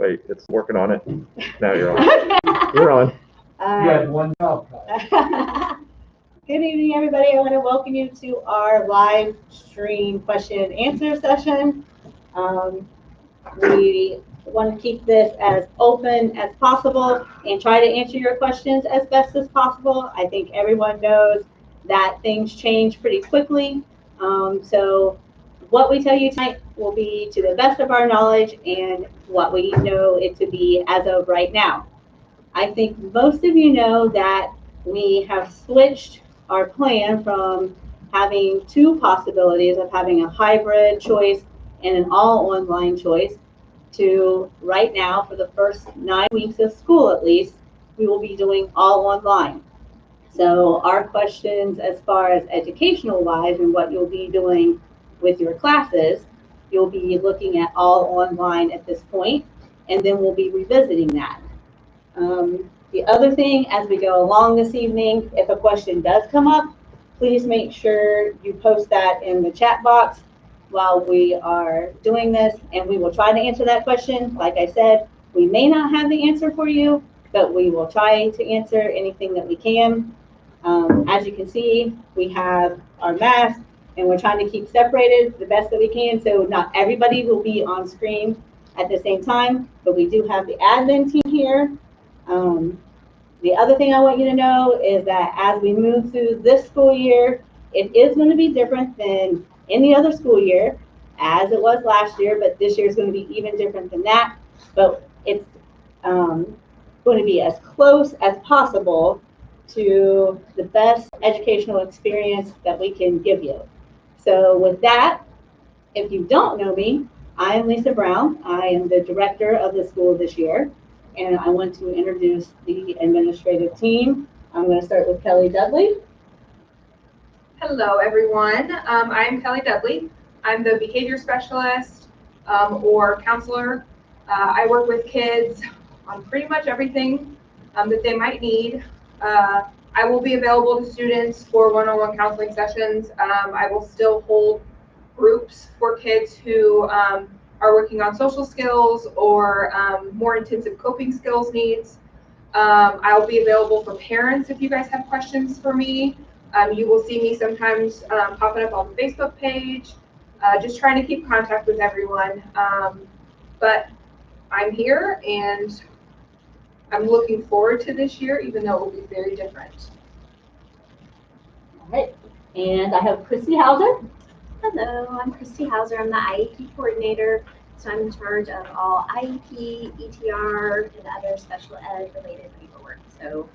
Wait, it's working on it. Now you're on. You're on. You had one job. Good evening, everybody. I want to welcome you to our live stream question and answer session. We want to keep this as open as possible and try to answer your questions as best as possible. I think everyone knows that things change pretty quickly. So what we tell you tonight will be to the best of our knowledge and what we know it to be as of right now. I think most of you know that we have switched our plan from having two possibilities of having a hybrid choice and an all online choice to right now, for the first 9 weeks of school at least, we will be doing all online. So our questions as far as educational wise and what you'll be doing with your classes, you'll be looking at all online at this point, and then we'll be revisiting that. The other thing, as we go along this evening, if a question does come up, please make sure you post that in the chat box while we are doing this, and we will try to answer that question. Like I said, we may not have the answer for you, but we will try to answer anything that we can. As you can see, we have our masks, and we're trying to keep separated the best that we can, so not everybody will be on screen at the same time, but we do have the admin team here. The other thing I want you to know is that as we move through this school year, it is going to be different than any other school year, as it was last year, but this year is going to be even different than that. But it's going to be as close as possible to the best educational experience that we can give you. So with that, if you don't know me, I am Lisa Brown. I am the director of the school this year, and I want to introduce the administrative team. I'm going to start with Kelly Dudley. Hello, everyone. I'm Kelly Dudley. I'm the behavior specialist or counselor. I work with kids on pretty much everything that they might need. I will be available to students for one-on-one counseling sessions. I will still hold groups for kids who are working on social skills or more intensive coping skills needs. I'll be available for parents if you guys have questions for me. You will see me sometimes popping up on the Facebook page, just trying to keep contact with everyone. But I'm here and I'm looking forward to this year, even though it will be very different. All right, and I have Christy Hauser. Hello, I'm Christy Hauser. I'm the IEP coordinator, so I'm in charge of all IEP, ETR, and other special ed related paperwork. So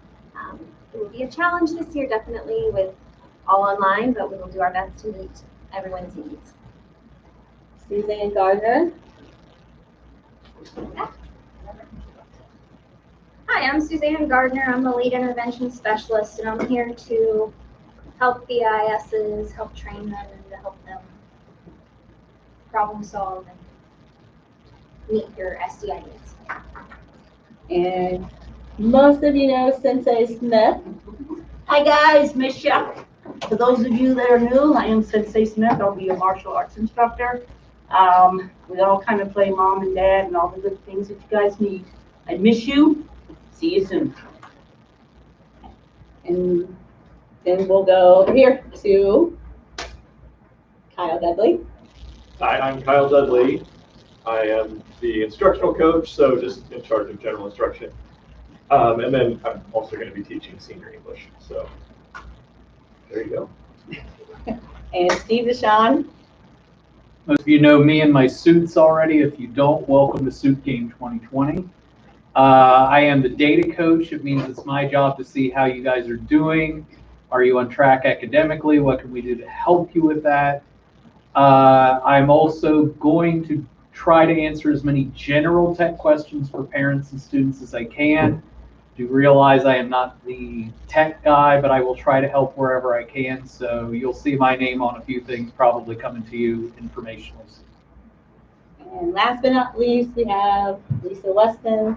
it will be a challenge this year, definitely, with all online, but we will do our best to meet everyone's needs. Suzanne Gardner. Hi, I'm Suzanne Gardner. I'm the lead intervention specialist, and I'm here to help the ISs, help train them, and to help them problem solve and meet your SDI needs. And most of you know Sensei Smith. Hi guys, miss ya. For those of you that are new, I am Sensei Smith. I'll be a martial arts instructor. We all kind of play mom and dad and all the good things that you guys need. I miss you. See you soon. And then we'll go over here to Kyle Dudley. Hi, I'm Kyle Dudley. I am the instructional coach, so just in charge of general instruction. And then I'm also going to be teaching senior English. So there you go. And Steve Deshawn. Most of you know me and my suits already. If you don't, welcome to Suit Game 2020. I am the data coach. It means it's my job to see how you guys are doing. Are you on track academically? What can we do to help you with that? I'm also going to try to answer as many general tech questions for parents and students as I can. Do realize I am not the tech guy, but I will try to help wherever I can. So you'll see my name on a few things probably coming to you informationally. And last but not least, we have Lisa Weston.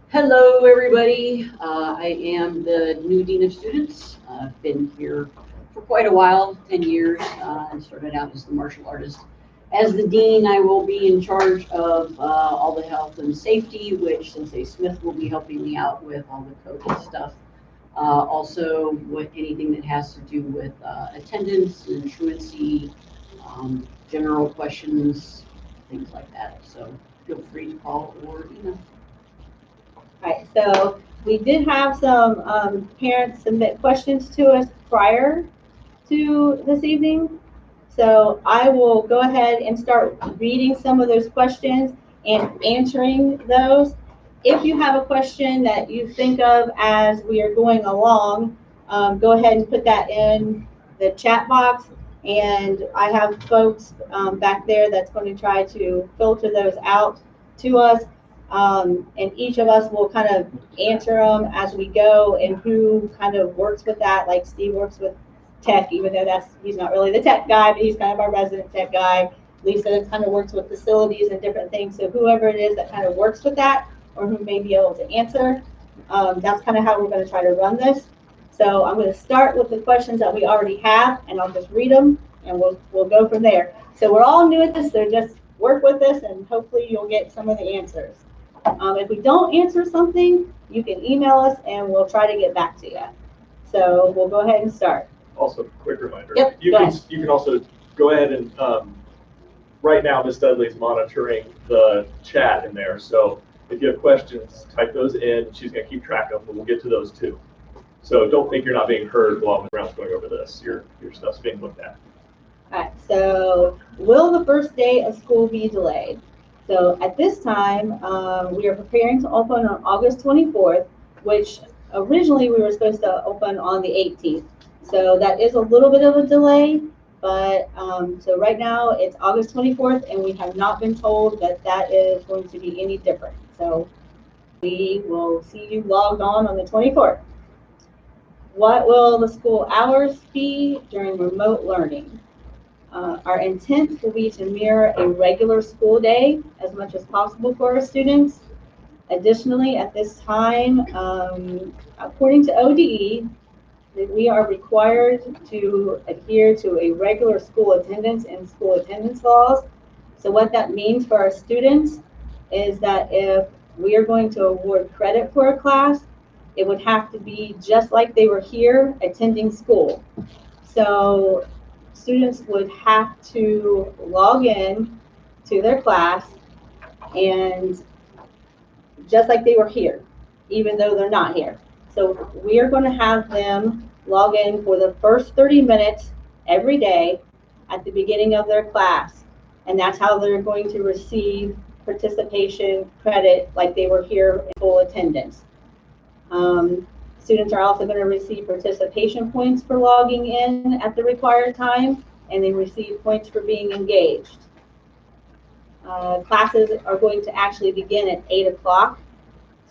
Hello, everybody. I am the new Dean of Students. I've been here for quite a while, 10 years, and started out as the martial artist As the dean, I will be in charge of all the health and safety, which Sensei Smith will be helping me out with all the COVID stuff. Also, anything that has to do with attendance and truancy, general questions, things like that. So feel free to call or email. All right, so we did have some parents submit questions to us prior to this evening. So I will go ahead and start reading some of those questions and answering those. If you have a question that you think of as we are going along, go ahead and put that in the chat box. And I have folks back there that's going to try to filter those out to us. And each of us will kind of answer them as we go, and who kind of works with that. Like Steve works with tech, even though he's not really the tech guy, but he's kind of our resident tech guy. Lisa kind of works with facilities and different things. So whoever it is that kind of works with that, or who may be able to answer, that's kind of how we're going to try to run this. So I'm going to start with the questions that we already have, and I'll just read them, and we'll go from there. So we're all new at this, so just work with this, and hopefully you'll get some of the answers. If we don't answer something, you can email us, and we'll try to get back to you. So we'll go ahead and start. Also, quick reminder. Yep, You can also go ahead and right now Ms. Dudley's monitoring the chat in there. So if you have questions, type those in. She's going to keep track of them, but we'll get to those too. So don't think you're not being heard while Brown's going over this. Your stuff's being looked at. All right, so will the first day of school be delayed? So at this time, we are preparing to open on August 24th, which originally we were supposed to open on the 18th. So that is a little bit of a delay, but so right now it's August 24th, and we have not been told that that is going to be any different. So we will see you logged on the 24th. What will the school hours be during remote learning? Our intent will be to mirror a regular school day as much as possible for our students. Additionally, at this time, according to ODE, we are required to adhere to a regular school attendance and school attendance laws. So what that means for our students is that if we are going to award credit for a class, it would have to be just like they were here attending school. So students would have to log in to their class and just like they were here, even though they're not here. So we are going to have them log in for the first 30 minutes every day at the beginning of their class. And that's how they're going to receive participation credit like they were here in full attendance. Students are also going to receive participation points for logging in at the required time, and they receive points for being engaged. Classes are going to actually begin at 8 o'clock.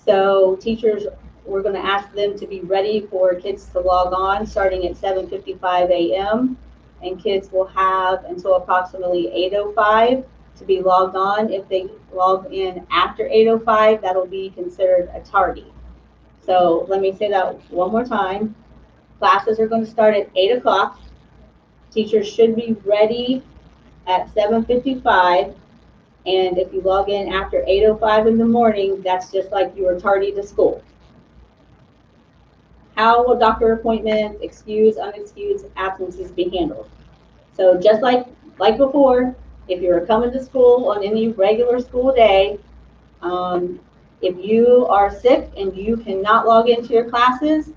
So teachers, we're going to ask them to be ready for kids to log on starting at 7:55 a.m. And kids will have until approximately 8:05 to be logged on. If they log in after 8:05, that'll be considered a tardy. So let me say that one more time. Classes are going to start at 8 o'clock. Teachers should be ready at 7:55. And if you log in after 8:05 in the morning, that's just like you were tardy to school. How will doctor appointments, excused, unexcused absences be handled? So just like before, if you're coming to school on any regular school day, if you are sick and you cannot log into your classes,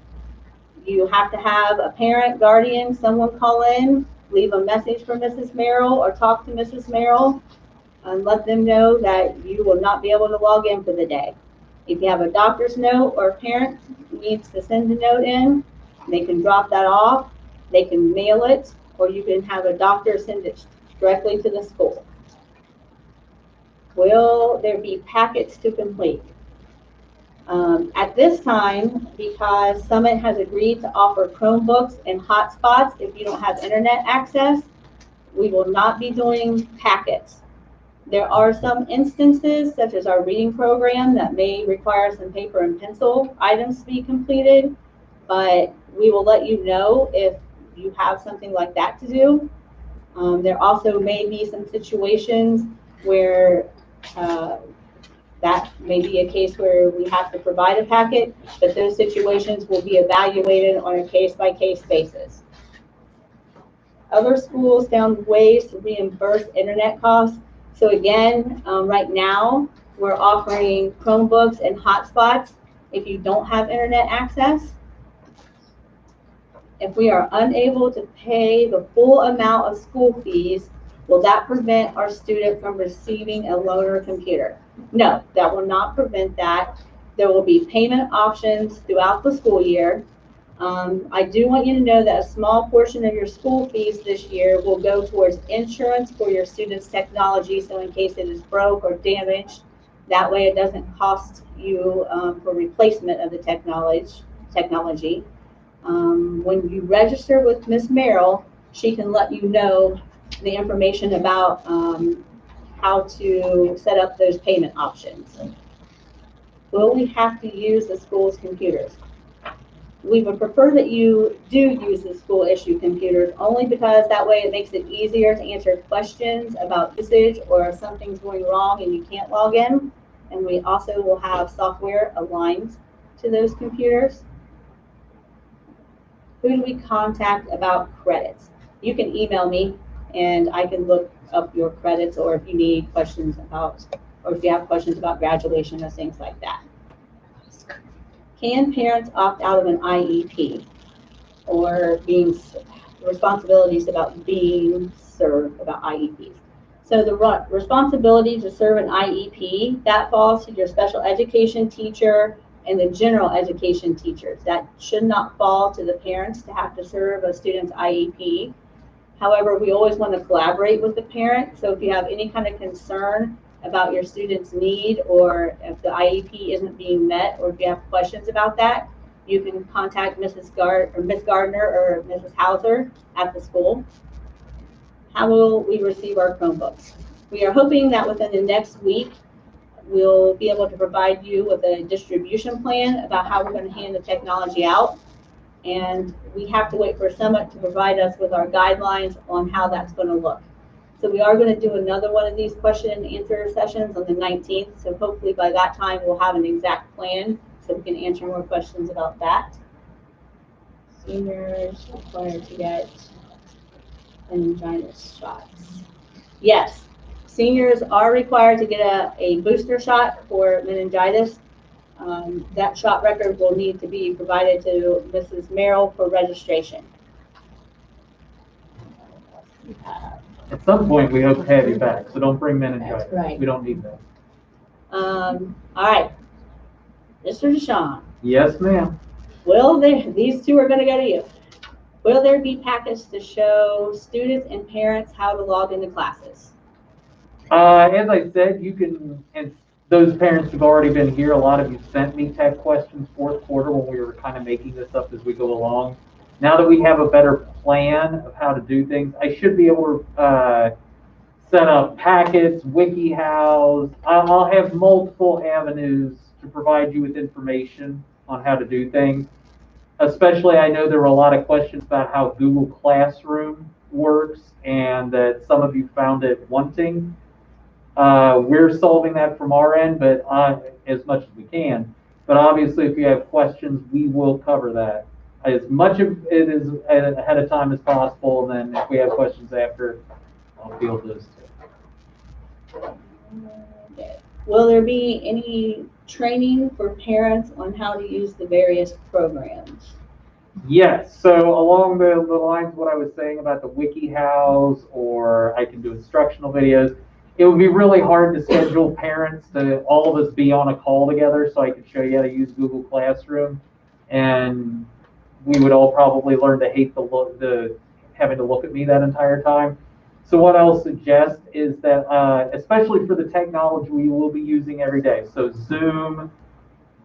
you have to have a parent, guardian, someone call in, leave a message for Mrs. Merrill or talk to Mrs. Merrill and let them know that you will not be able to log in for the day. If you have a doctor's note or a parent needs to send a note in, they can drop that off, they can mail it, or you can have a doctor send it directly to the school. Will there be packets to complete? At this time, because Summit has agreed to offer Chromebooks and hotspots if you don't have internet access, we will not be doing packets. There are some instances, such as our reading program, that may require some paper and pencil items to be completed, but we will let you know if you have something like that to do. There also may be some situations where that may be a case where we have to provide a packet, but those situations will be evaluated on a case-by-case basis. Other schools found ways to reimburse internet costs. So again, right now, we're offering Chromebooks and hotspots if you don't have internet access. If we are unable to pay the full amount of school fees, will that prevent our student from receiving a loaner computer? No, that will not prevent that. There will be payment options throughout the school year. I do want you to know that a small portion of your school fees this year will go towards insurance for your students' technology, so in case it is broke or damaged, that way it doesn't cost you for replacement of the technology. When you register with Ms. Merrill, she can let you know the information about how to set up those payment options. Will we have to use the school's computers? We would prefer that you do use the school issue computers only because that way it makes it easier to answer questions about usage or if something's going wrong and you can't log in. And we also will have software aligned to those computers. Who do we contact about credits? You can email me and I can look up your credits, or if you need questions about, or if you have questions about graduation or things like that. Can parents opt out of an IEP or being responsibilities about being served about IEPs? So the responsibility to serve an IEP, that falls to your special education teacher and the general education teachers. That should not fall to the parents to have to serve a student's IEP. However, we always want to collaborate with the parent. So if you have any kind of concern about your student's need, or if the IEP isn't being met, or if you have questions about that, you can contact Miss Gardner or Mrs. Hauser at the school. How will we receive our Chromebooks? We are hoping that within the next week, we'll be able to provide you with a distribution plan about how we're going to hand the technology out. And we have to wait for Summit to provide us with our guidelines on how that's going to look. So we are going to do another one of these question and answer sessions on the 19th. So hopefully by that time, we'll have an exact plan so we can answer more questions about that. Seniors required to get meningitis shots. Yes, seniors are required to get a booster shot for meningitis. That shot record will need to be provided to Mrs. Merrill for registration. At some point, we hope to have you back, so don't bring meningitis. That's right. We don't need that. All right, Mr. Deshawn. Yes, ma'am. These two are going to go to you. Will there be packets to show students and parents how to log into classes? As I said, you can, and those parents have already been here. A lot of you sent me tech questions fourth quarter when we were kind of making this up as we go along. Now that we have a better plan of how to do things, I should be able to set up packets, WikiHows. I'll have multiple avenues to provide you with information on how to do things. Especially, I know there were a lot of questions about how Google Classroom works and that some of you found it wanting. We're solving that from our end, but as much as we can. But obviously, if you have questions, we will cover that as much of it is ahead of time as possible. And then if we have questions after, I'll field those too. Okay. Will there be any training for parents on how to use the various programs? Yes, so along the lines of what I was saying about the WikiHows, or I can do instructional videos, it would be really hard to schedule parents to all of us be on a call together so I could show you how to use Google Classroom. And we would all probably learn to hate the having to look at me that entire time. So what I'll suggest is that, especially for the technology we will be using every day, so Zoom,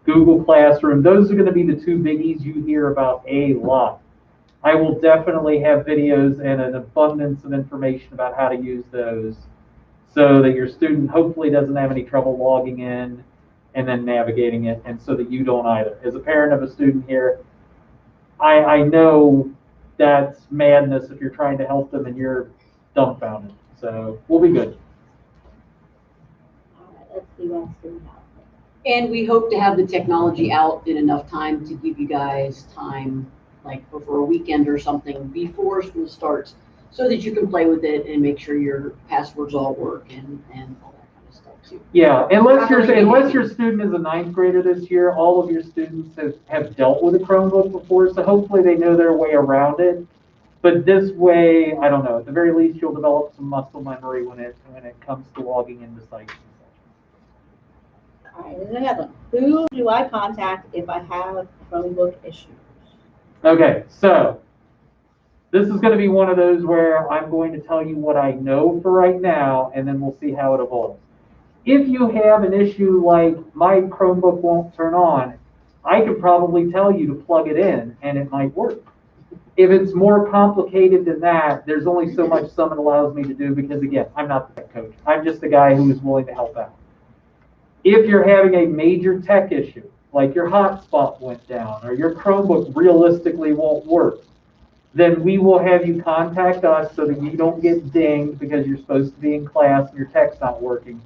Google Classroom, those are going to be the two biggies you hear about a lot. I will definitely have videos and an abundance of information about how to use those so that your student hopefully doesn't have any trouble logging in and then navigating it, and so that you don't either. As a parent of a student here, I know that's madness if you're trying to help them and you're dumbfounded. So we'll be good. All right, let's see what else we have. And we hope to have the technology out in enough time to give you guys time, like over a weekend or something before school starts, so that you can play with it and make sure your passwords all work and all that kind of stuff too. Yeah, unless your student is a 9th grader this year, all of your students have dealt with a Chromebook before, so hopefully they know their way around it. But this way, I don't know, at the very least, you'll develop some muscle memory when it comes to logging into sites. All right, there's another one. Who do I contact if I have Chromebook issues? Okay, so this is going to be one of those where I'm going to tell you what I know for right now, and then we'll see how it evolves. If you have an issue like my Chromebook won't turn on, I could probably tell you to plug it in, and it might work. If it's more complicated than that, there's only so much Summit allows me to do because, again, I'm not the tech coach. I'm just the guy who is willing to help out. If you're having a major tech issue, like your hotspot went down or your Chromebook realistically won't work, then we will have you contact us so that you don't get dinged because you're supposed to be in class and your tech's not working.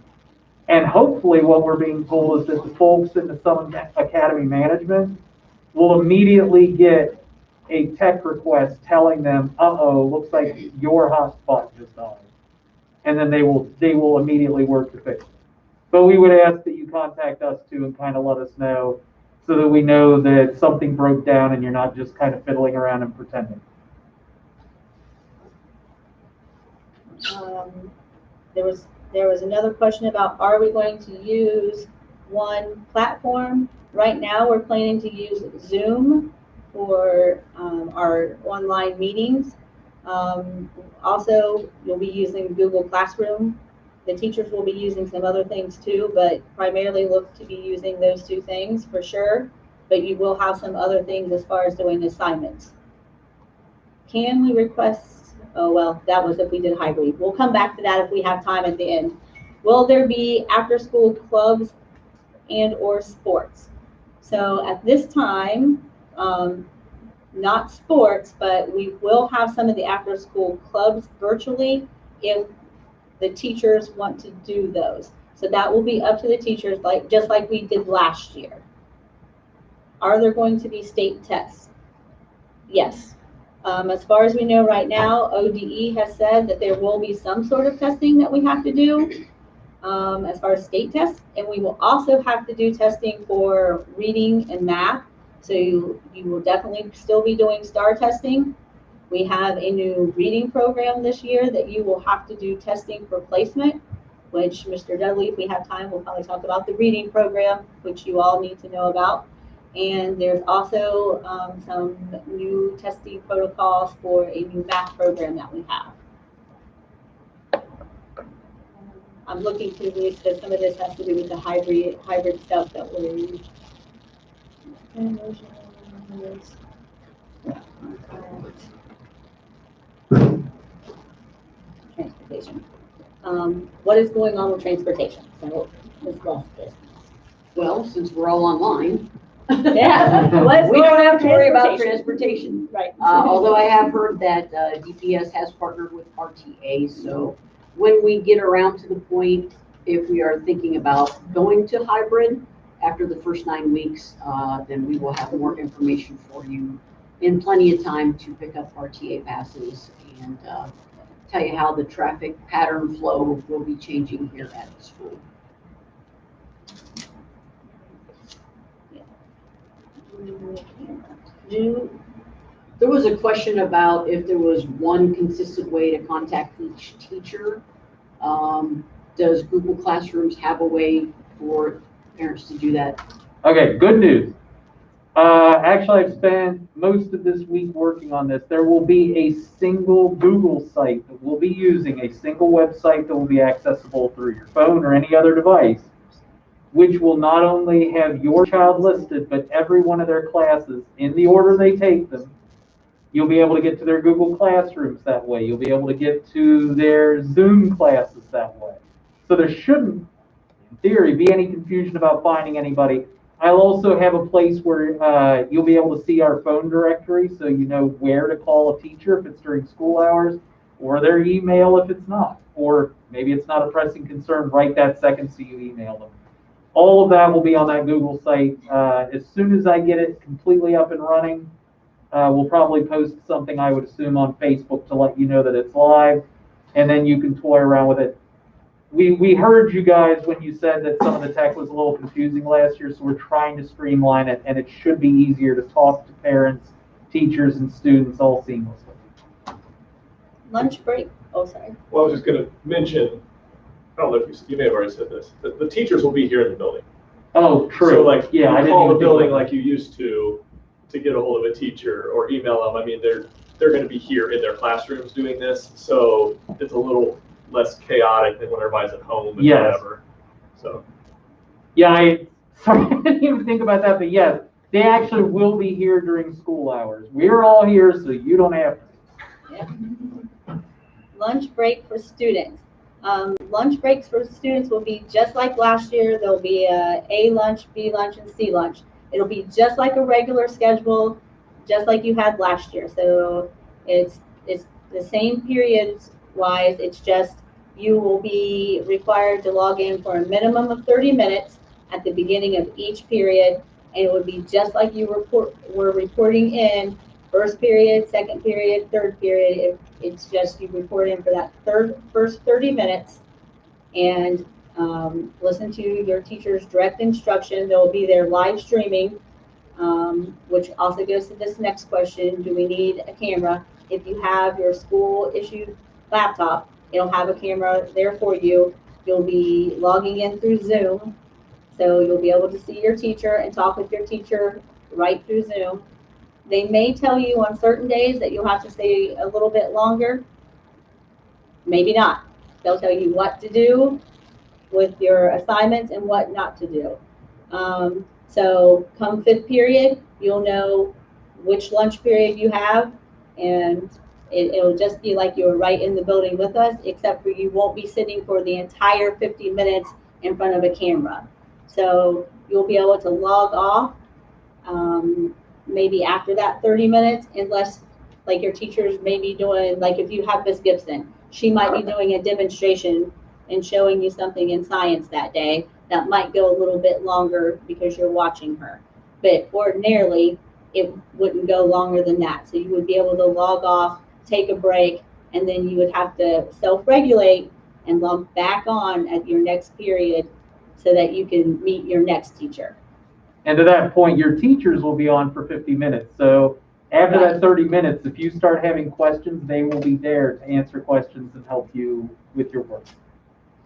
And hopefully what we're being told is that the folks in the Summit Academy management will immediately get a tech request telling them, uh-oh, looks like your hotspot just died. And then they will immediately work to fix it. But we would ask that you contact us too and kind of let us know so that we know that something broke down and you're not just kind of fiddling around and pretending. There was another question about, are we going to use one platform? Right now, we're planning to use Zoom for our online meetings. Also, you'll be using Google Classroom. The teachers will be using some other things too, but primarily look to be using those two things for sure. But you will have some other things as far as doing assignments. Can we request, oh well, that was if we did hybrid. We'll come back to that if we have time at the end. Will there be after-school clubs and or sports? So at this time, not sports, but we will have some of the after-school clubs virtually if the teachers want to do those. So that will be up to the teachers, just like we did last year. Are there going to be state tests? Yes. As far as we know right now, ODE has said that there will be some sort of testing that we have to do as far as state tests, and we will also have to do testing for reading and math. So you will definitely still be doing STAR testing. We have a new reading program this year that you will have to do testing for placement, which Mr. Dudley, if we have time, we'll probably talk about the reading program, which you all need to know about. And there's also some new testing protocols for a new math program that we have. I'm looking through this because some of this has to do with the hybrid stuff that we're using. Transportation. What is going on with transportation? So let's go this. Well, since we're all online, Yeah, we don't have to worry about transportation. Right. Although I have heard that DPS has partnered with RTA, so when we get around to the point, if we are thinking about going to hybrid after the first 9 weeks, then we will have more information for you in plenty of time to pick up RTA passes and tell you how the traffic pattern flow will be changing here at the school. There was a question about if there was one consistent way to contact each teacher. Does Google Classrooms have a way for parents to do that? Okay, good news. Actually, I've spent most of this week working on this. There will be a single Google site that we'll be using, a single website that will be accessible through your phone or any other device, which will not only have your child listed, but every one of their classes in the order they take them. You'll be able to get to their Google Classrooms that way. You'll be able to get to their Zoom classes that way. So there shouldn't, in theory, be any confusion about finding anybody. I'll also have a place where you'll be able to see our phone directory so you know where to call a teacher if it's during school hours. or their email if it's not, or maybe it's not a pressing concern right that second, so you email them. All of that will be on that Google site. As soon as I get it completely up and running, we'll probably post something, I would assume, on Facebook to let you know that it's live, and then you can toy around with it. We heard you guys when you said that some of the tech was a little confusing last year, so we're trying to streamline it, and it should be easier to talk to parents, teachers, and students all seamlessly. Lunch break, oh, sorry. Well, I was just going to mention, I don't know if you may have already said this, the teachers will be here in the building. Oh, true. So like, yeah, I you didn't call the even building think about like you used to get a hold of a teacher or email them. I mean, they're going to be here in their classrooms doing this, so it's a little less chaotic than when everybody's at home and Yes. whatever. So. Yeah, sorry, I didn't even think about that, but yes, they actually will be here during school hours. We're all here, so you don't have to. Yep. Lunch break for students. Lunch breaks for students will be just like last year. There'll be A lunch, B lunch, and C lunch. It'll be just like a regular schedule, just like you had last year. So it's the same periods wise. It's just you will be required to log in for a minimum of 30 minutes at the beginning of each period, and it would be just like you were reporting in first period, second period, third period. It's just you report in for that first 30 minutes and listen to your teacher's direct instruction. They'll be there live streaming, which also goes to this next question. Do we need a camera? If you have your school issued laptop, it'll have a camera there for you. You'll be logging in through Zoom. So you'll be able to see your teacher and talk with your teacher right through Zoom. They may tell you on certain days that you'll have to stay a little bit longer. Maybe not. They'll tell you what to do with your assignments and what not to do. So come fifth period, you'll know which lunch period you have, and it'll just be like you were right in the building with us, except for you won't be sitting for the entire 50 minutes in front of a camera. So you'll be able to log off maybe after that 30 minutes, unless like your teachers may be doing, like if you have Miss Gibson, she might be doing a demonstration and showing you something in science that day that might go a little bit longer because you're watching her. But ordinarily, it wouldn't go longer than that. So you would be able to log off, take a break, and then you would have to self-regulate and log back on at your next period so that you can meet your next teacher. And to that point, your teachers will be on for 50 minutes. So after that 30 minutes, if you start having questions, they will be there to answer questions and help you with your work.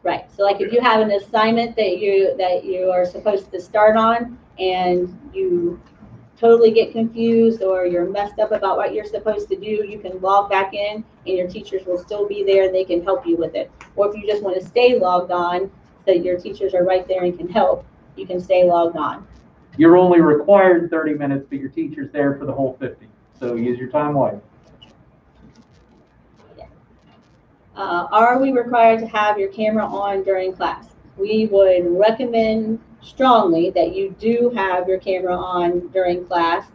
Right. So like if you have an assignment that you are supposed to start on and you totally get confused or you're messed up about what you're supposed to do, you can log back in and your teachers will still be there and they can help you with it. Or if you just want to stay logged on so your teachers are right there and can help, you can stay logged on. You're only required 30 minutes, but your teacher's there for the whole 50. So use your time wisely. Are we required to have your camera on during class? We would recommend strongly that you do have your camera on during class.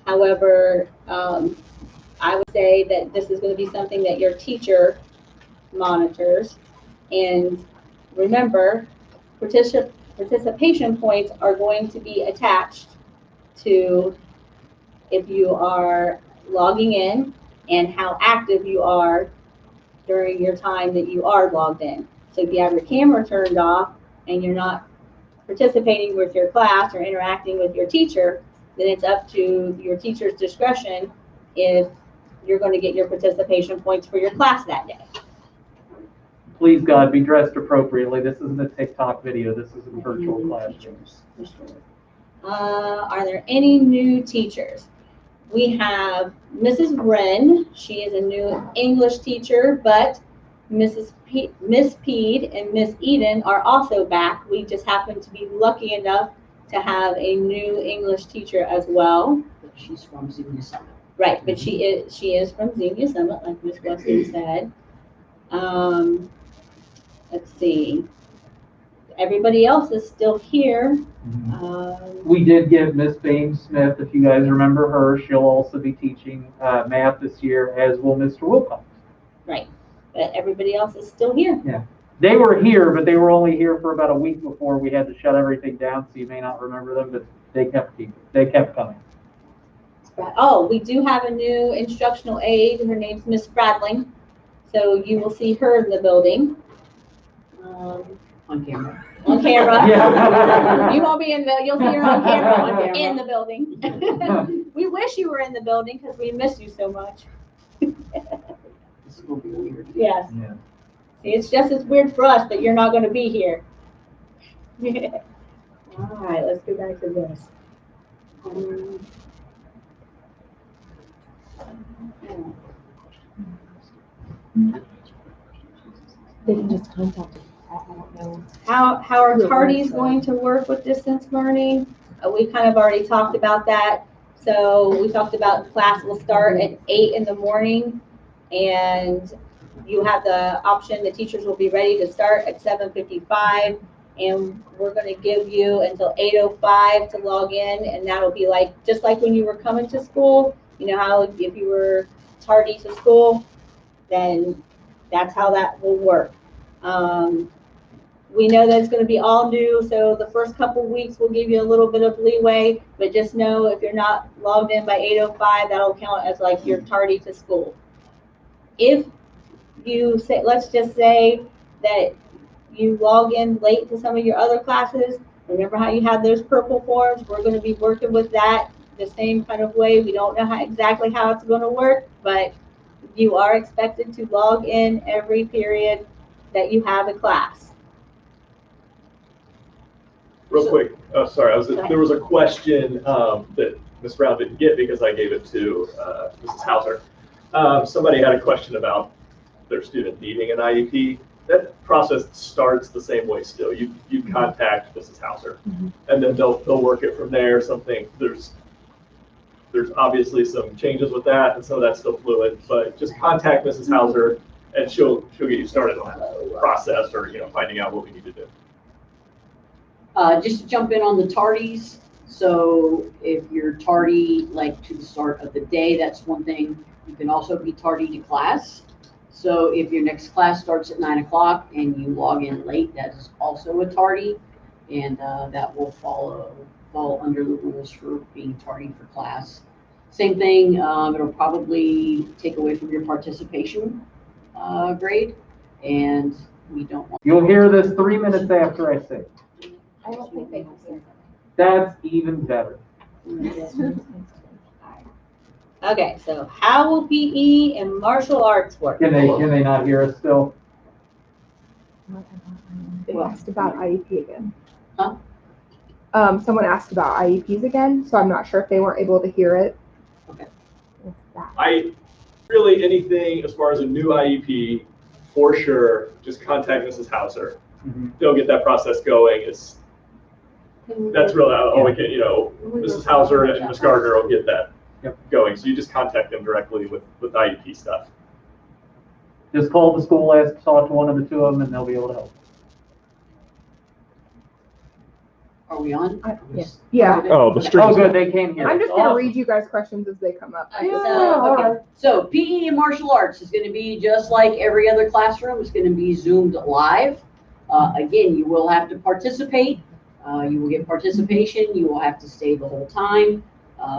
However, I would say that this is going to be something that your teacher monitors. And remember, participation points are going to be attached to if you are logging in and how active you are during your time that you are logged in. So if you have your camera turned off and you're not participating with your class or interacting with your teacher, then it's up to your teacher's discretion if you're going to get your participation points for your class that day. Please, God, be dressed appropriately. This isn't a TikTok video. This is a virtual classroom. Are there any new teachers? We have Mrs. Wren. She is a new English teacher, but Miss Peed and Miss Eden are also back. We just happen to be lucky enough to have a new English teacher as well. But she's from Xenia Summit. Right, but she is from Xenia Summit, like Miss Wesley said. Let's see. Everybody else is still here. We did give Miss Baines Smith, if you guys remember her, she'll also be teaching math this year, as will Mr. Wilcox. Right. but everybody else is still here. They were here, but they were only here for about a week before we had to shut everything down, so you may not remember them, but they kept coming. Oh, we do have a new instructional aide. Her name's Miss Bradling. So you will see her in the building. On camera. On camera. Yeah. You won't be in the, you'll see her on camera in the building. We wish you were in the building because we miss you so much. This will be weird. Yes. Yeah. See, it's just as weird for us that you're not going to be here. All right, let's go back to this. They can just contact us. I don't know. How are tardies going to work with distance learning? We kind of already talked about that. So we talked about class will start at 8 in the morning, and you have the option, the teachers will be ready to start at 7:55, and we're going to give you until 8:05 to log in, and that'll be like, just like when you were coming to school, you know how if you were tardy to school, then that's how that will work. We know that it's going to be all new, so the first couple weeks will give you a little bit of leeway, but just know if you're not logged in by 8:05, that'll count as like you're tardy to school. If you say, let's just say that you log in late to some of your other classes, remember how you have those purple forms? We're going to be working with that the same kind of way. We don't know exactly how it's going to work, but you are expected to log in every period that you have a class. Real quick, sorry, there was a question that Ms. Brown didn't get because I gave it to Mrs. Hauser. Somebody had a question about their student needing an IEP. That process starts the same way still. You contact Mrs. Hauser, and then they'll work it from there. There's obviously some changes with that, and some of that's still fluid. But just contact Mrs. Hauser, and she'll get you started on that process, or finding out what we need to do. Just to jump in on the tardies. So if you're tardy, like to the start of the day, that's one thing. You can also be tardy to class. So if your next class starts at 9 o'clock and you log in late, that is also a tardy, and that will fall under the rules for being tardy for class. Same thing, it'll probably take away from your participation grade, and we don't want. You'll hear this 3 minutes after I say it. I don't think they can hear. That's even better. Okay, so how will PE and martial arts work? Can they not hear us still? They asked about IEP again. Huh? Someone asked about IEPs again, so I'm not sure if they weren't able to hear it. Okay. Really anything as far as a new IEP, for sure, just contact Mrs. Hauser. They'll get that process going. That's really all we can, Mrs. Hauser and Ms. Gardner will get that going. So you just contact them directly with IEP stuff. Just call the school, ask to talk to one of the two of them, and they'll be able to help. Are we on? Yeah. Oh, the stream. Oh, good, they came here. I'm just going to read you guys questions as they come up. So PE and martial arts is going to be just like every other classroom. It's going to be Zoomed live. Again, you will have to participate. You will get participation. You will have to stay the whole time.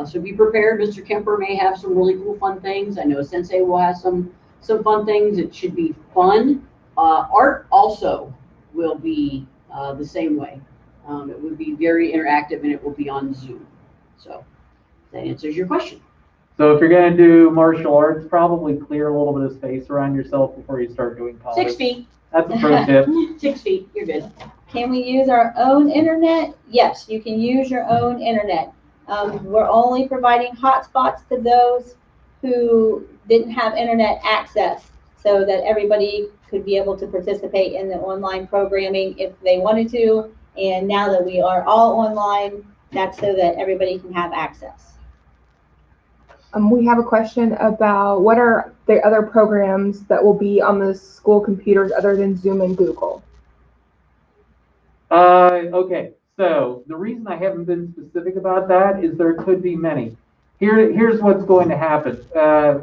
So be prepared. Mr. Kemper may have some really cool, fun things. I know Sensei will have some fun things. It should be fun. Art also will be the same way. It would be very interactive, and it will be on Zoom. So that answers your question. So if you're going to do martial arts, probably clear a little bit of space around yourself before you start doing college. 6 feet. That's a pro tip. 6 feet. You're good. Can we use our own internet? Yes, you can use your own internet. We're only providing hotspots to those who didn't have internet access, so that everybody could be able to participate in the online programming if they wanted to. And now that we are all online, that's so that everybody can have access. We have a question about what are the other programs that will be on the school computers other than Zoom and Google? Okay, so the reason I haven't been specific about that is there could be many. Here's what's going to happen.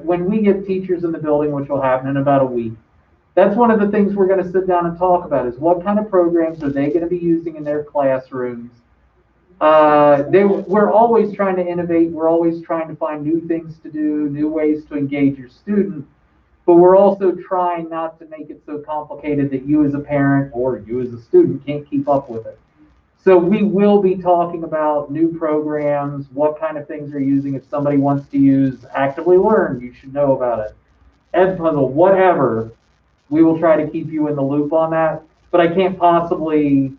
When we get teachers in the building, which will happen in about a week, That's one of the things we're going to sit down and talk about is what kind of programs are they going to be using in their classrooms. We're always trying to innovate. We're always trying to find new things to do, new ways to engage your student. But we're also trying not to make it so complicated that you as a parent or you as a student can't keep up with it. So we will be talking about new programs, what kind of things they're using. If somebody wants to use Actively Learn, you should know about it. Edpuzzle, whatever, we will try to keep you in the loop on that. But I can't possibly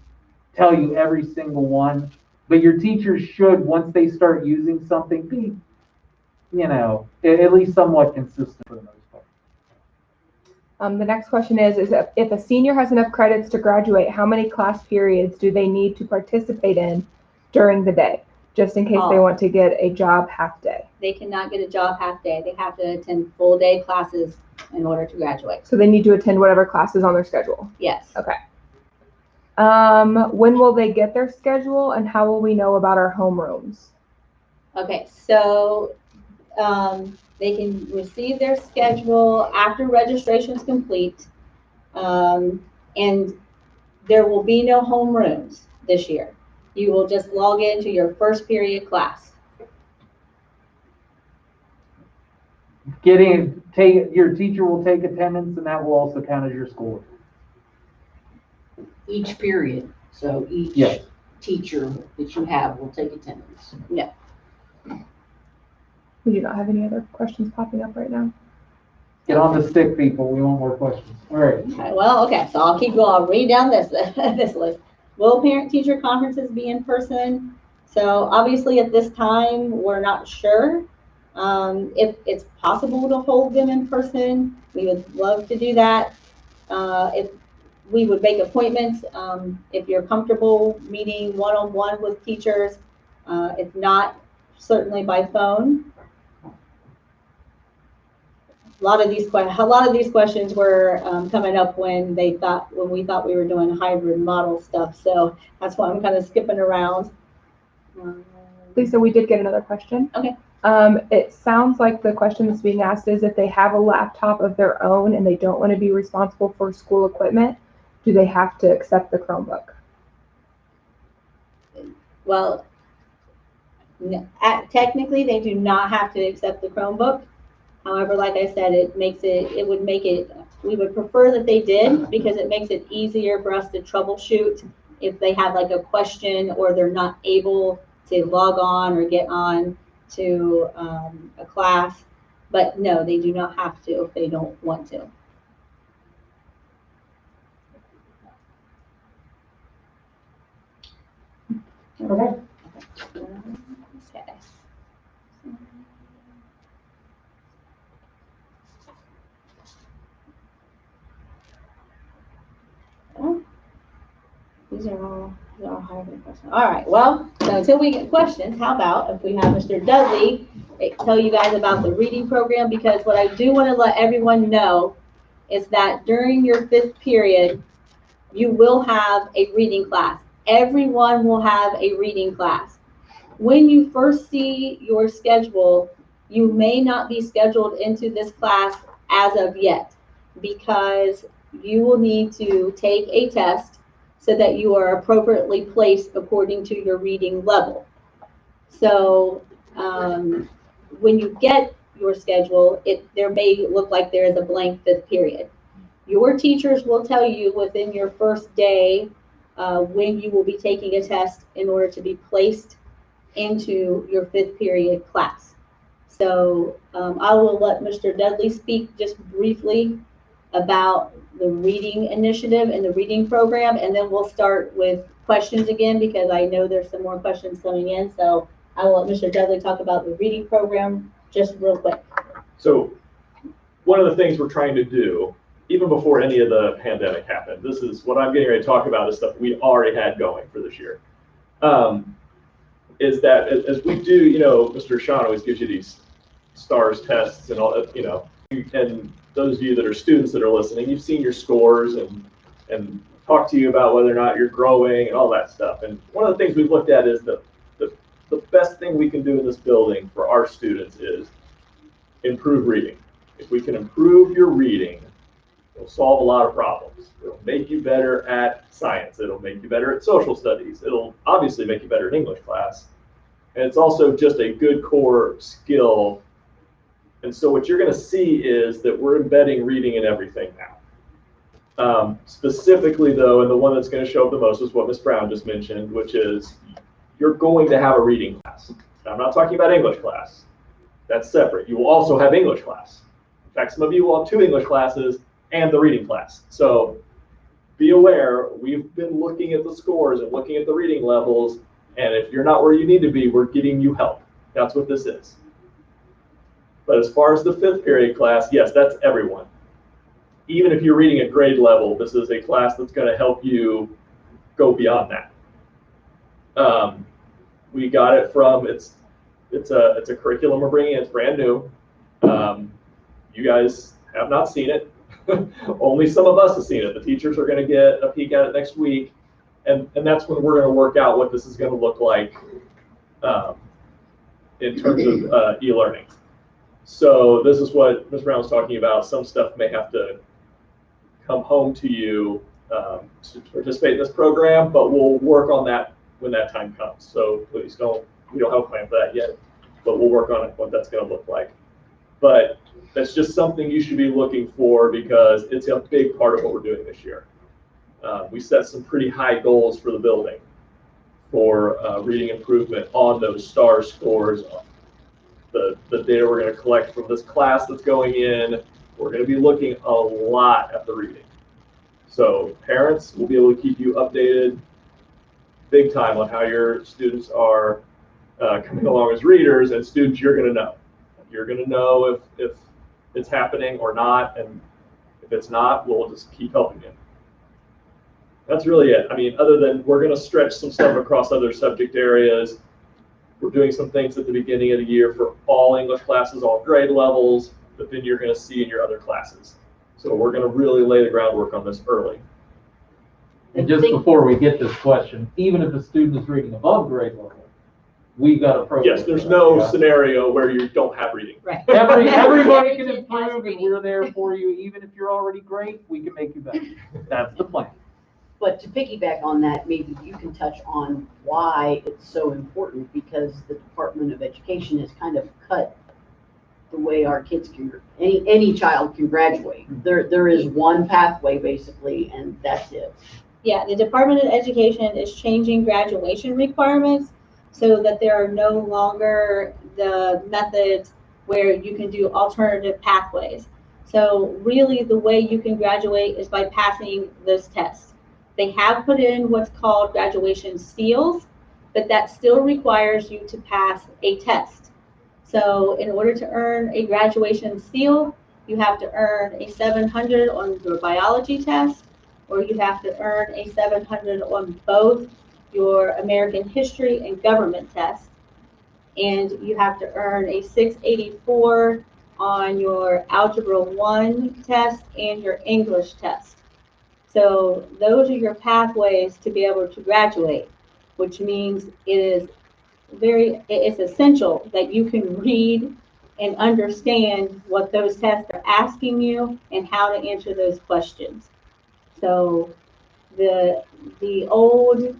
tell you every single one. But your teachers should, once they start using something, be, at least somewhat consistent for the most part. The next question is if a senior has enough credits to graduate, how many class periods do they need to participate in during the day, just in case they want to get a job half day? They cannot get a job half day. They have to attend full day classes in order to graduate. So they need to attend whatever classes on their schedule? Yes. Okay. When will they get their schedule, and how will we know about our homerooms? Okay, so they can receive their schedule after registration is complete, and there will be no homerooms this year. You will just log into your first period class. Your teacher will take attendance, and that will also count as your school. Each period, so each Yes. teacher that you have will take attendance. No. We do not have any other questions popping up right now. Get on the stick, people. We want more questions. All right. Well, okay, so I'll keep going. I'll read down this list. Will parent-teacher conferences be in person? So obviously at this time, we're not sure if it's possible to hold them in person. We would love to do that. If we would make appointments, if you're comfortable meeting one-on-one with teachers, if not, certainly by phone. A lot of these questions were coming up when we thought we were doing hybrid model stuff. So that's why I'm kind of skipping around. Lisa, we did get another question. Okay. It sounds like the question that's being asked is if they have a laptop of their own and they don't want to be responsible for school equipment, do they have to accept the Chromebook? Well, technically they do not have to accept the Chromebook. However, like I said, we would prefer that they did, because it makes it easier for us to troubleshoot if they have like a question or they're not able to log on or get on to a class. But no, they do not have to if they don't want to. Okay. Okay. These are all hybrid questions. All right, well, so until we get questions, how about if we have Mr. Dudley tell you guys about the reading program? Because what I do want to let everyone know is that during your 5th period, you will have a reading class. Everyone will have a reading class. When you first see your schedule, you may not be scheduled into this class as of yet, because you will need to take a test so that you are appropriately placed according to your reading level. So when you get your schedule, there may look like there is a blank 5th period. Your teachers will tell you within your first day when you will be taking a test in order to be placed into your 5th period class. So I will let Mr. Dudley speak just briefly about the reading initiative and the reading program, and then we'll start with questions again, because I know there's some more questions coming in. So I will let Mr. Dudley talk about the reading program just real quick. So one of the things we're trying to do, even before any of the pandemic happened, this is what I'm getting ready to talk about, is stuff we already had going for this year, is that as we do, Mr. Sean always gives you these STARS tests and all that, and those of you that are students that are listening, you've seen your scores and talk to you about whether or not you're growing and all that stuff. And one of the things we've looked at is the best thing we can do in this building for our students is improve reading. If we can improve your reading, It'll solve a lot of problems. It'll make you better at science. It'll make you better at social studies. It'll obviously make you better in English class. And it's also just a good core skill. And so what you're going to see is that we're embedding reading in everything now. Specifically, though, and the one that's going to show up the most is what Ms. Brown just mentioned, which is you're going to have a reading class. Now, I'm not talking about English class. That's separate. You will also have English class. In fact, some of you will have 2 English classes and the reading class. So be aware, we've been looking at the scores and looking at the reading levels, and if you're not where you need to be, we're getting you help. That's what this is. But as far as the 5th period class, yes, that's everyone. Even if you're reading at grade level, this is a class that's going to help you go beyond that. We got it from, it's a curriculum we're bringing in, it's brand new. You guys have not seen it. Only some of us have seen it. The teachers are going to get a peek at it next week, and that's when we're going to work out what this is going to look like in terms of e-learning. So this is what Ms. Brown was talking about. Some stuff may have to come home to you to participate in this program, but we'll work on that when that time comes. So please we don't have a plan for that yet, but we'll work on it, what that's going to look like. But that's just something you should be looking for because it's a big part of what we're doing this year. We set some pretty high goals for the building for reading improvement on those STAR scores. The data we're going to collect from this class that's going in, we're going to be looking a lot at the reading. So parents will be able to keep you updated big time on how your students are coming along as readers, and students, you're going to know. You're going to know if it's happening or not, and if it's not, we'll just keep helping you. That's really it. I mean, other than we're going to stretch some stuff across other subject areas. We're doing some things at the beginning of the year for all English classes, all grade levels, that then you're going to see in your other classes. So we're going to really lay the groundwork on this early. And just before we get this question, even if a student is reading above grade level, we've got a program. Yes, there's no scenario where you don't have reading. Right. Everybody can improve, and we're there for you. Even if you're already great, we can make you better. That's the plan. But to piggyback on that, maybe you can touch on why it's so important, because the Department of Education has kind of cut the way our kids can, any child can graduate. There is one pathway basically, and that's it. Yeah, the Department of Education is changing graduation requirements so that there are no longer the methods where you can do alternative pathways. So really the way you can graduate is by passing those tests. They have put in what's called graduation seals, but that still requires you to pass a test. So in order to earn a graduation seal, you have to earn a 700 on your biology test, or you have to earn a 700 on both your American history and government test. And you have to earn a 684 on your Algebra 1 test and your English test. So those are your pathways to be able to graduate, which means it's essential that you can read and understand what those tests are asking you and how to answer those questions. So the old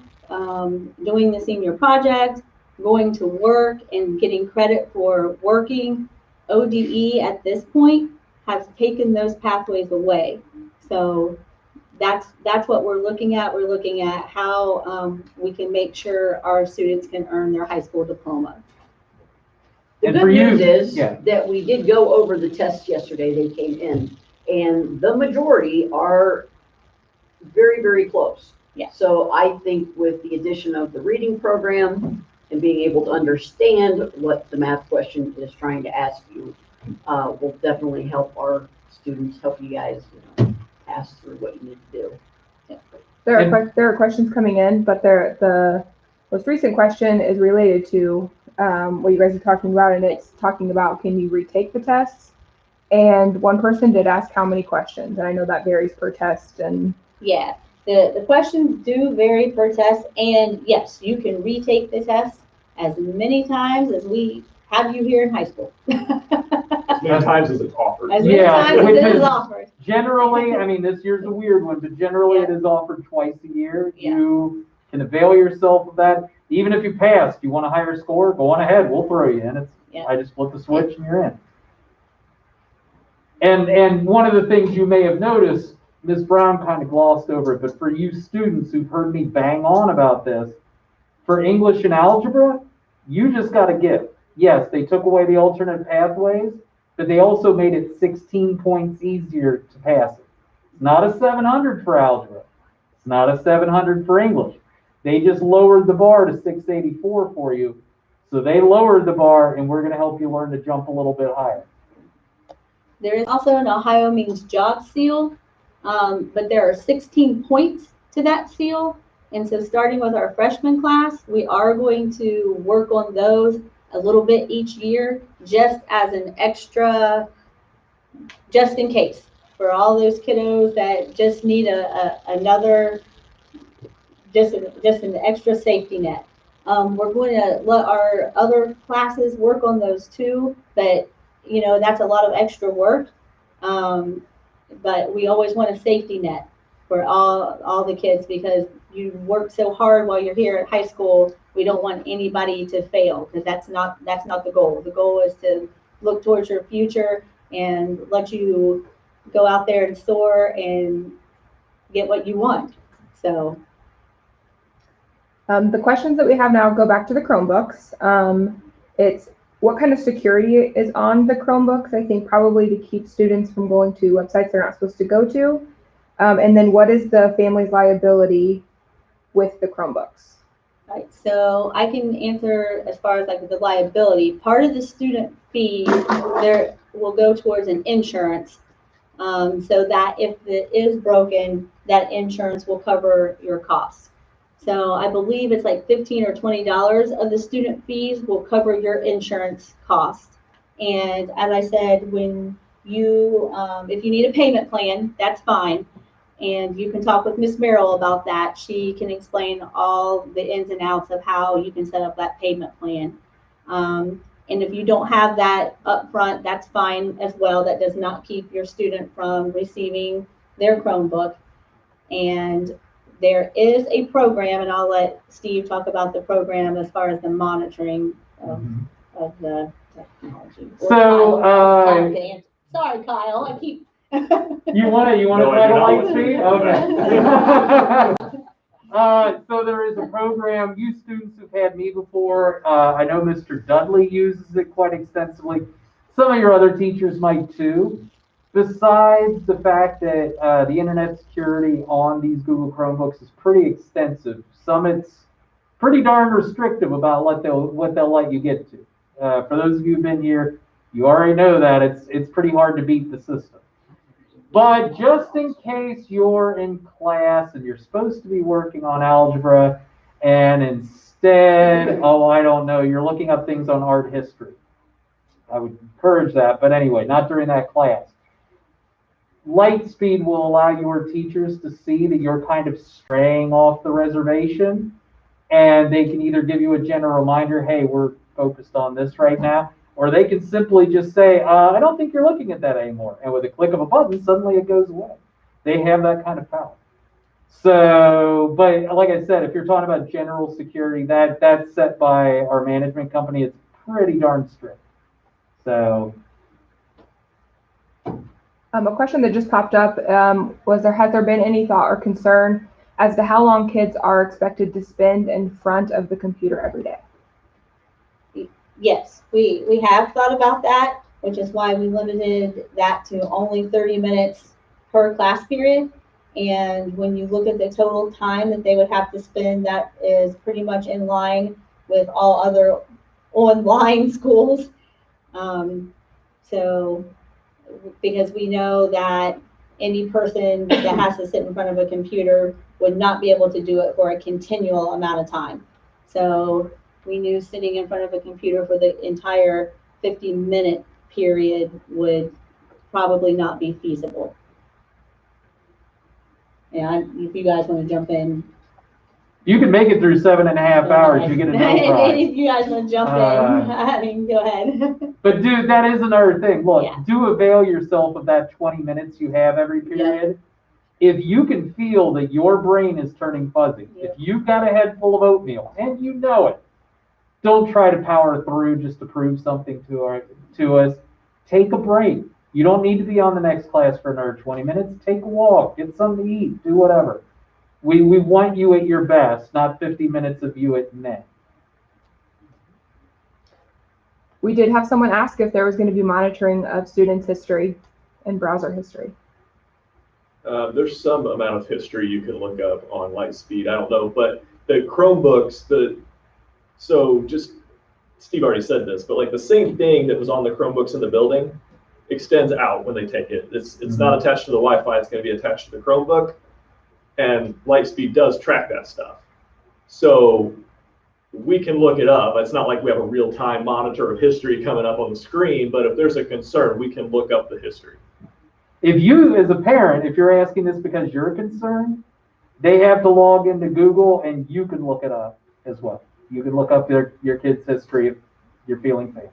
doing the senior project, going to work and getting credit for working, ODE at this point has taken those pathways away. So that's what we're looking at. We're looking at how we can make sure our students can earn their high school diploma. The good news is that we did go over the tests yesterday. They came in, and the majority are very, very close. Yeah. So I think with the addition of the reading program and being able to understand what the math question is trying to ask you, will definitely help our students, help you guys, pass through what you need to do. Yeah. There are questions coming in, but the most recent question is related to what you guys are talking about, and it's talking about, can you retake the tests? And one person did ask how many questions, and I know that varies per test. And yeah, the questions do vary per test, and yes, you can retake the test as many times as we have you here in high school. As many times as it's offered. offered. As many Yeah, times as which it is is- offered. Generally, I mean, this year's a weird one, but generally it is offered twice a year. Yeah. You can avail yourself of that. Even if you passed, you want a higher score, go on ahead, we'll throw you in. Yeah. I just flip the switch and you're in. And one of the things you may have noticed, Ms. Brown kind of glossed over it, but for you students who've heard me bang on about this, for English and algebra, you just got a gift. Yes, they took away the alternate pathways, but they also made it 16 points easier to pass it. It's not a 700 for algebra. It's not a 700 for English. They just lowered the bar to 684 for you. So they lowered the bar, and we're going to help you learn to jump a little bit higher. There is also an Ohio Means Job seal, but there are 16 points to that seal. And so starting with our freshman class, we are going to work on those a little bit each year, just as an extra, just in case, for all those kiddos that just need another, just an extra safety net. We're going to let our other classes work on those too, but you know, that's a lot of extra work. But we always want a safety net for all the kids, because you work so hard while you're here at high school. We don't want anybody to fail, because that's not the goal. The goal is to look towards your future and let you go out there and soar and get what you want. So The questions that we have now go back to the Chromebooks. It's what kind of security is on the Chromebooks? I think probably to keep students from going to websites they're not supposed to go to. And then what is the family's liability with the Chromebooks? right, so I can answer as far as like the liability. Part of the student fee there will go towards an insurance, so that if it is broken, that insurance will cover your costs. So I believe it's like $15 or $20 of the student fees will cover your insurance cost. And as I said, when you, if you need a payment plan, that's fine. And you can talk with Miss Merrill about that. She can explain all the ins and outs of how you can set up that payment plan. And if you don't have that up front, that's fine as well. That does not keep your student from receiving their Chromebook. And there is a program, and I'll let Steve talk about the program as far as the monitoring of the technology. So, Sorry, Kyle, I keep. You want to No, try I do to not light want speed? Okay. So there is a program, you students who've had me before, I know Mr. Dudley uses it quite extensively. Some of your other teachers might too. Besides the fact that the internet security on these Google Chromebooks is pretty extensive, some it's pretty darn restrictive about what they'll let you get to. For those of you who've been here, you already know that it's pretty hard to beat the system. But just in case you're in class and you're supposed to be working on algebra, and instead, oh, I don't know, you're looking up things on art history. I would encourage that, but anyway, not during that class. Lightspeed will allow your teachers to see that you're kind of straying off the reservation, and they can either give you a general reminder, hey, we're focused on this right now, or they can simply just say, I don't think you're looking at that anymore. And with a click of a button, suddenly it goes away. They have that kind of power. So, but like I said, if you're talking about general security, that's set by our management company. It's pretty darn strict. So. A question that just popped up was has there been any thought or concern as to how long kids are expected to spend in front of the computer every day? Yes, we have thought about that, which is why we limited that to only 30 minutes per class period. And when you look at the total time that they would have to spend, that is pretty much in line with all other online schools. So, because we know that any person that has to sit in front of a computer would not be able to do it for a continual amount of time. So we knew sitting in front of a computer for the entire 50-minute period would probably not be feasible. And if you guys want to jump in. You can make it through 7.5 hours, you get a no prize. If you guys want to jump in, I mean, go ahead. But dude, that is another thing. Look, Yeah. do avail yourself of that 20 minutes you have every period. If you can feel that your brain is turning fuzzy, if you've got a head full of oatmeal and you know it, don't try to power through just to prove something to us. Take a break. You don't need to be on the next class for another 20 minutes. Take a walk, get something to eat, do whatever. We want you at your best, not 50 minutes of you at meh. We did have someone ask if there was going to be monitoring of students' history and browser history. There's some amount of history you can look up on Lightspeed. I don't know, but the Chromebooks, so just Steve already said this, but like the same thing that was on the Chromebooks in the building extends out when they take it. It's not attached to the Wi-Fi. It's going to be attached to the Chromebook, and Lightspeed does track that stuff. So we can look it up. It's not like we have a real-time monitor of history coming up on the screen, but if there's a concern, we can look up the history. If you, as a parent, if you're asking this because you're concerned, they have to log into Google and you can look it up as well. You can look up your kid's history if you're feeling fancy.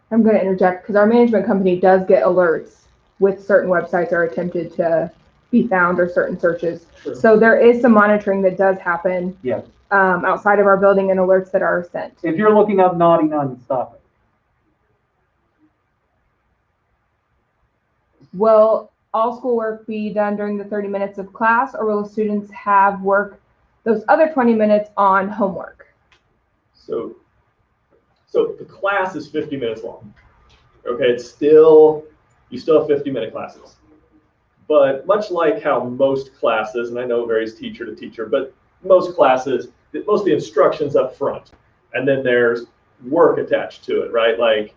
I'm going to interject because our management company does get alerts with certain websites are attempted to be found or certain searches. Sure. So there is some monitoring that does happen outside of our building and alerts that are sent. If you're looking up naughty nun, stop it. Will all schoolwork be done during the 30 minutes of class, or will students have work those other 20 minutes on homework? So the class is 50 minutes long. Okay, you still have 50-minute classes. But much like how most classes, and I know it varies teacher to teacher, but most classes, most of the instruction's up front, and then there's work attached to it, right? Like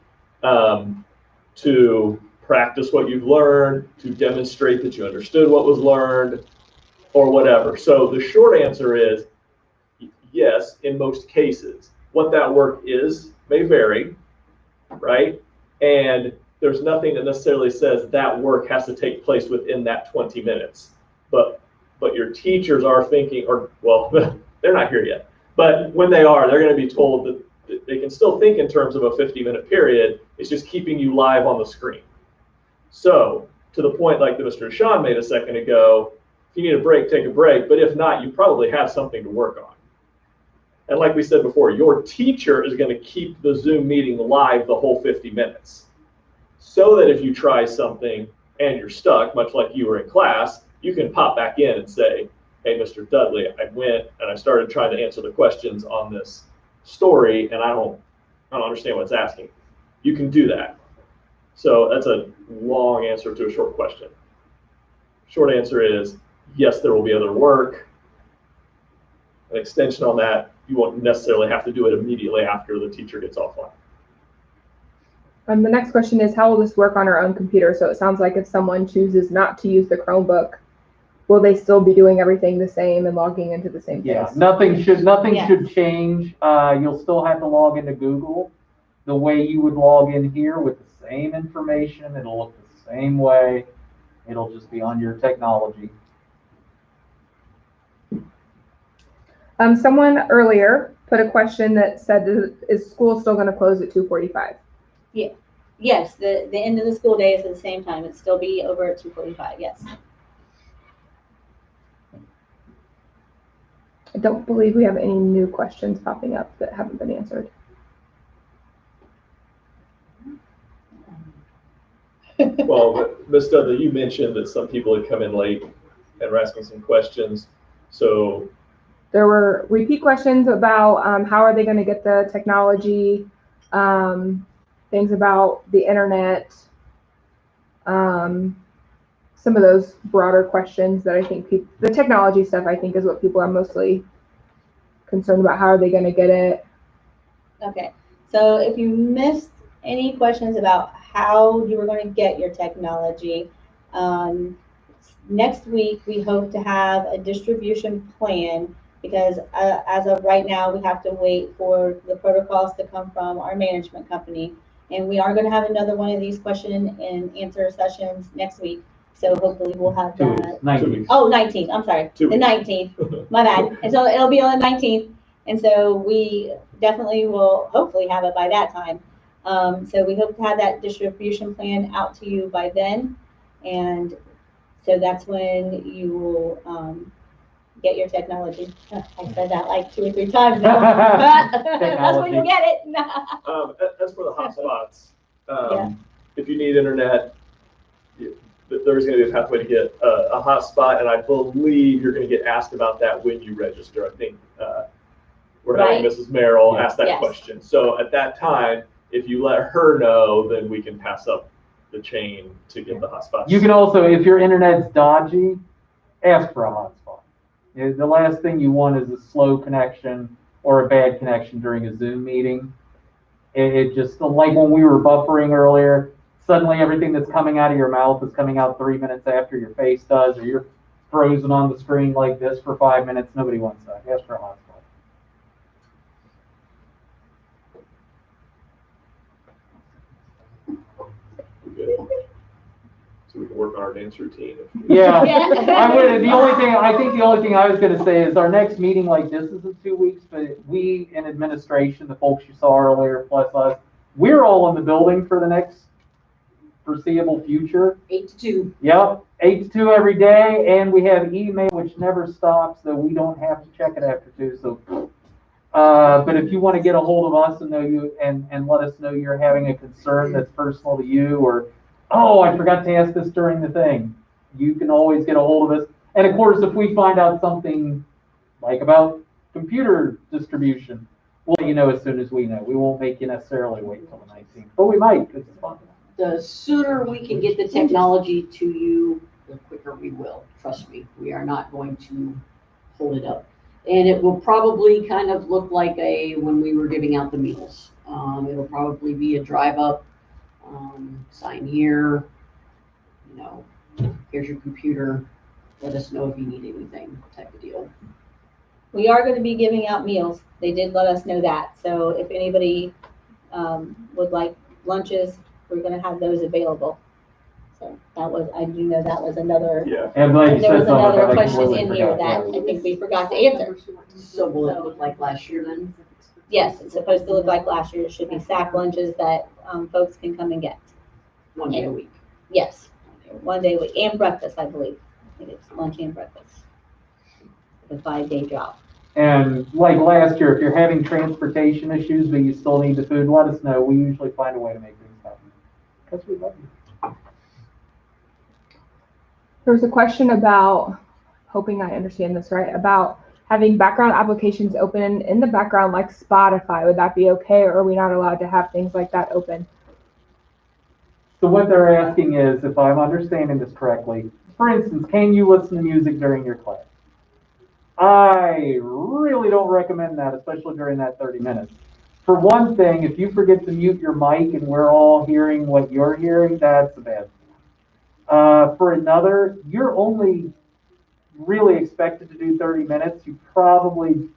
to practice what you've learned, to demonstrate that you understood what was learned, or whatever. So the short answer is yes, in most cases. What that work is may vary, right? And there's nothing that necessarily says that work has to take place within that 20 minutes. But your teachers are thinking, or well, they're not here yet. But when they are, they're going to be told that they can still think in terms of a 50-minute period. It's just keeping you live on the screen. So to the point like that Mr. Sean made a second ago, if you need a break, take a break. But if not, you probably have something to work on. And like we said before, your teacher is going to keep the Zoom meeting live the whole 50 minutes. So that if you try something and you're stuck, much like you were in class, you can pop back in and say, hey, Mr. Dudley, I went and I started trying to answer the questions on this story, and I don't understand what it's asking. You can do that. So that's a long answer to a short question. Short answer is, yes, there will be other work. An extension on that, you won't necessarily have to do it immediately after the teacher gets offline. The next question is, how will this work on our own computer? So it sounds like if someone chooses not to use the Chromebook, will they still be doing everything the same and logging into the same place? Nothing should change. You'll still have to log into Google the way you would log in here with the same information. It'll look the same way. It'll just be on your technology. Someone earlier put a question that said, is school still going to close at 2:45? Yes, the end of the school day is at the same time. It'll still be over at 2:45, yes. I don't believe we have any new questions popping up that haven't been answered. Well, Ms. Dudley, you mentioned that some people had come in late and were asking some questions. So there were repeat questions about how are they going to get the technology, things about the internet, some of those broader questions that I think the technology stuff I think is what people are mostly concerned about. How are they going to get it? Okay, so if you missed any questions about how you were going to get your technology, next week we hope to have a distribution plan, because as of right now we have to wait for the protocols to come from our management company, and we are going to have another one of these question and answer sessions next week. So hopefully we'll have 2 that. weeks, 9 weeks. Oh, 19th, I'm sorry, 2 the weeks. 19th, my bad. And so it'll be on the 19th, and so we definitely will hopefully have it by that time. So we hope to have that distribution plan out to you by then, and so that's when you will get your technology. I said that like 2 or 3 times now. That's when you'll get it. As for the hotspots, Yeah. if you need internet, there's going to be a pathway to get a hotspot, and I believe you're going to get asked about that when you register. I think we're having Right. Mrs. Merrill ask that Yes. question. So at that time, if you let her know, then we can pass up the chain to get the hotspots. You can also, if your internet's dodgy, ask for a hotspot. The last thing you want is a slow connection or a bad connection during a Zoom meeting. It just, like when we were buffering earlier, suddenly everything that's coming out of your mouth is coming out 3 minutes after your face does, or you're frozen on the screen like this for 5 minutes. Nobody wants that. Ask for a hotspot. Good. So we can work on our dance routine. Yeah, Yeah. I would. I think the only thing I was going to say is our next meeting like this is in 2 weeks, but we in administration, the folks you saw earlier, plus us, we're all in the building for the next foreseeable future. 8 to 2. Yep, 8 to 2 every day, and we have email which never stops, so we don't have to check it after 2. So, but if you want to get a hold of us and know you and let us know you're having a concern that's personal to you, or oh, I forgot to ask this during the thing, you can always get a hold of us. And of course, if we find out something like about computer distribution, we'll let you know as soon as we know. We won't make you necessarily wait until the 19th, but we might because it's fun. The sooner we can get the technology to you, the quicker we will. Trust me, we are not going to hold it up. And it will probably kind of look like when we were giving out the meals. It'll probably be a drive up, sign here, here's your computer, let us know if you need anything type of deal. We are going to be giving out meals. They did let us know that. So if anybody would like lunches, we're going to have those available. So I do know that was another, Yeah. And like you there was said, something another that I question completely in here forgot. that I think we forgot to answer. So will it look like last year then? Yes, it's supposed to look like last year. It should be sack lunches that folks can come and get. 1 day a week. Yes, 1 day a week, and breakfast, I believe. I think it's lunch and breakfast. The 5-day job. And like last year, if you're having transportation issues, but you still need the food, let us know. We usually find a way to make things happen. Because we love you. There was a question about, hoping I understand this right, about having background applications open in the background like Spotify. Would that be okay, or are we not allowed to have things like that open? So what they're asking is, if I'm understanding this correctly, for instance, can you listen to music during your class? I really don't recommend that, especially during that 30 minutes. For one thing, if you forget to mute your mic and we're all hearing what you're hearing, that's a bad thing. For another, you're only really expected to do 30 minutes. You probably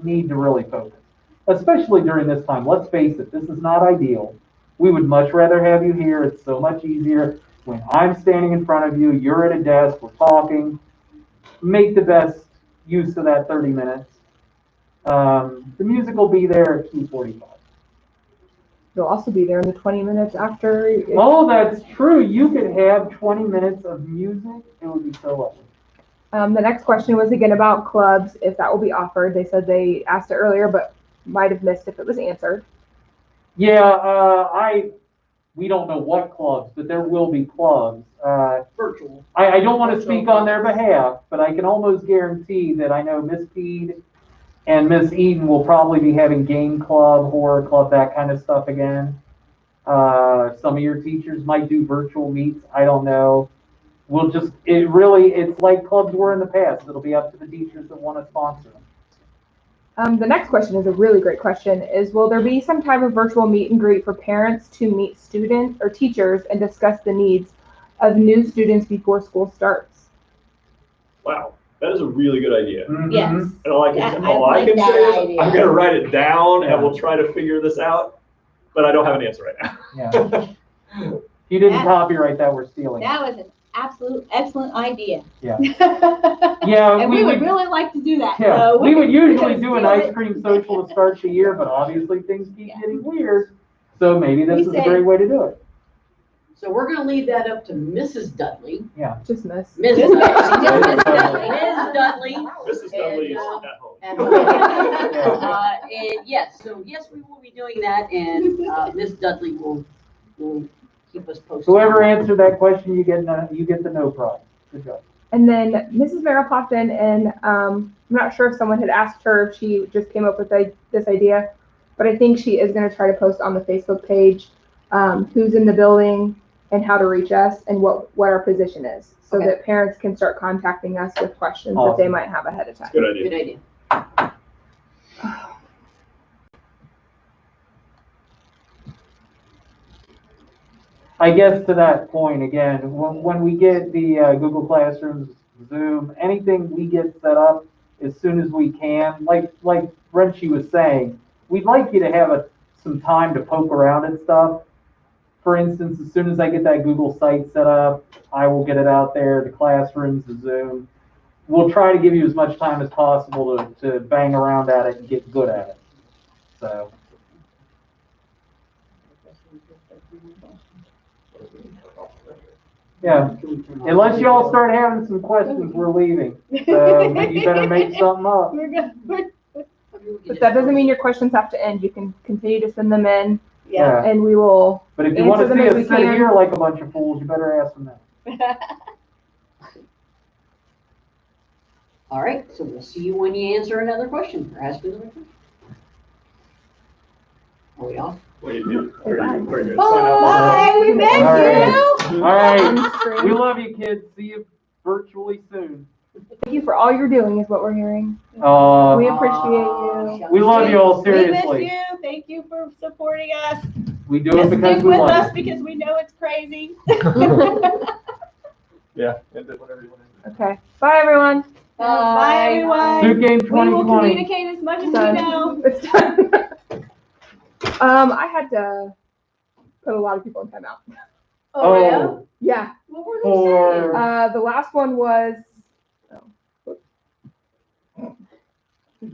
need to really focus, especially during this time. Let's face it, this is not ideal. We would much rather have you here. It's so much easier when I'm standing in front of you, you're at a desk, we're talking. Make the best use of that 30 minutes. The music will be there at 2:45. You'll also be there in the 20 minutes after. Oh, that's true. You could have 20 minutes of music. It would be so lovely. The next question was again about clubs, if that will be offered. They said they asked it earlier, but might have missed if it was answered. Yeah, we don't know what clubs, but there will be clubs. Virtual. I don't want to speak on their behalf, but I can almost guarantee that I know Miss Peed and Miss Eden will probably be having game club, horror club, that kind of stuff again. Some of your teachers might do virtual meets. I don't know. It's like clubs were in the past. It'll be up to the teachers that want to sponsor them. The next question is a really great question, is will there be some type of virtual meet and greet for parents to meet students or teachers and discuss the needs of new students before school starts? Wow, that is a really good idea. Mm-hmm. Yes. And all I can like say that is idea. I'm going to write it down Yeah. and we'll try to figure this out, but I don't have an answer right now. Yeah. If you didn't copyright that, we're stealing it. That was an absolute excellent idea. Yeah. Yeah, And we would really like to do that. Yeah, so we would usually could do an do ice it. cream social to start the year, but obviously things keep Yeah. getting weird. So maybe this We is a say- great way to do it. So we're gonna leave that up to Mrs. Dudley. Just miss. Mrs. Mrs. Dudley. Ms. Dudley. Mrs. Dudley is And, at home. And yes, so yes, we will be doing that, and Ms. Dudley will keep us posted. Whoever answered that question, you get the no prize. Good job. And then Mrs. Merrill popped in, and I'm not sure if someone had asked her if she just came up with this idea, but I think she is going to try to post on the Facebook page who's in the building and how to reach us and what our position is, so Okay. that parents can start contacting us with questions that they Awesome. might have ahead of time. Good idea. Good idea. I guess to that point, again, when we get the Google Classrooms, Zoom, anything we get set up as soon as we can, like Renchi was saying, we'd like you to have some time to poke around and stuff. For instance, as soon as I get that Google site set up, I will get it out there, the Classrooms, the Zoom. We'll try to give you as much time as possible to bang around at it and get good at it. So. Yeah, unless y'all start having some questions, we're leaving. So you better make something up. But that doesn't mean your questions have to end. You can continue to send them in, Yeah. and we will. But if you want to Answer them see as us we sit can. here like a bunch of fools, you better ask them that. All right, so we'll see you when you answer another question or ask another question. Are we off? Wait, are you going to sign Bye, up? we missed All right. you. All right, On we screen. love you, kids. See you virtually soon. Thank you for all you're doing, is what we're hearing. We Uh, appreciate you. we love you all We miss seriously. you. Thank you for supporting us. We do it Stick because we with love us you. because we know it's crazy. Yeah, end it whenever you want to. Okay. Bye, everyone. Bye, everyone. Suit Game We will 2020. communicate as much as we Done. know. It's done. I had to put a lot of people in timeout. Oh, Yeah. What were they for The last one was. Oh.